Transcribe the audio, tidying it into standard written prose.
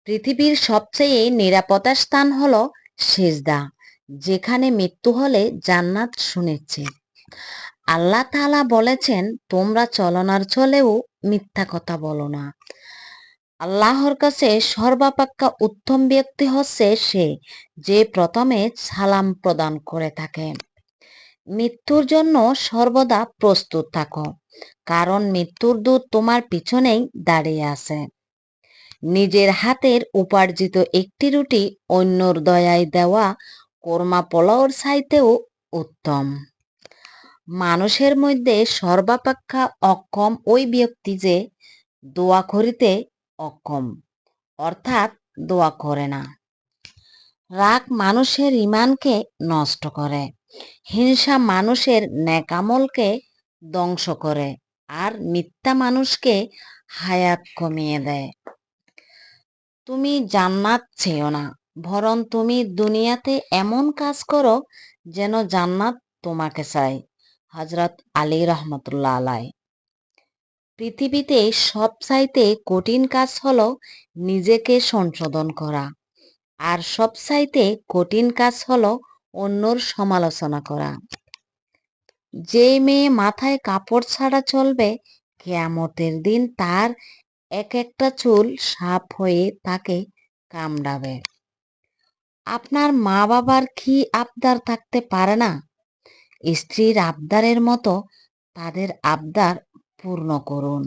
পৃথিবীর সবচেয়ে নিরাপদ স্থান হলো সিজদা, যেখানে মৃত্যু হলে জান্নাত সুনিশ্চিত। আল্লাহ তাআলা বলেছেন, তোমরা চলনার চলেও মিথ্যা কথা বলো না। আল্লাহর কাছে সর্বাপেক্ষা উত্তম ব্যক্তি হচ্ছে সে, যে প্রথমে সালাম প্রদান করে থাকে। মৃত্যুর জন্য সর্বদা প্রস্তুত থাকো, কারণ মৃত্যুর দূত তোমার পিছনেই দাঁড়িয়ে আছে। নিজের হাতের উপার্জিত একটি রুটি অন্যর দয়ায় দেওয়া কোরমা পোলাওর চাইতেও উত্তম। মানুষের মধ্যে সর্বাপেক্ষা অক্ষম ওই ব্যক্তি যে দোয়া করিতে অক্ষম, অর্থাৎ দোয়া করে না। রাগ মানুষের ঈমানকে নষ্ট করে, হিংসা মানুষের নেকামলকে ধ্বংস করে, আর মিথ্যা মানুষকে হায়াত কমিয়ে দেয়। তুমি জান্নাত চেও না, বরং তুমি দুনিয়াতে এমন কাজ করো যেন জান্নাত তোমাকে চায়। হযরত আলী রহমতুল্লাহ আলাই। পৃথিবীতে সবচাইতে কঠিন কাজ হলো নিজেকে সংশোধন করা, আর সবচাইতে কঠিন কাজ হলো অন্যর সমালোচনা করা। যে মেয়ে মাথায় কাপড় ছাড়া চলবে, কিয়ামতের দিন তার এক একটা চুল সাপ হয়ে তাকে কামড়াবে। আপনার মা বাবার কি আবদার থাকতে পারে না? স্ত্রীর আবদারের মতো তাদের আবদার পূর্ণ করুন।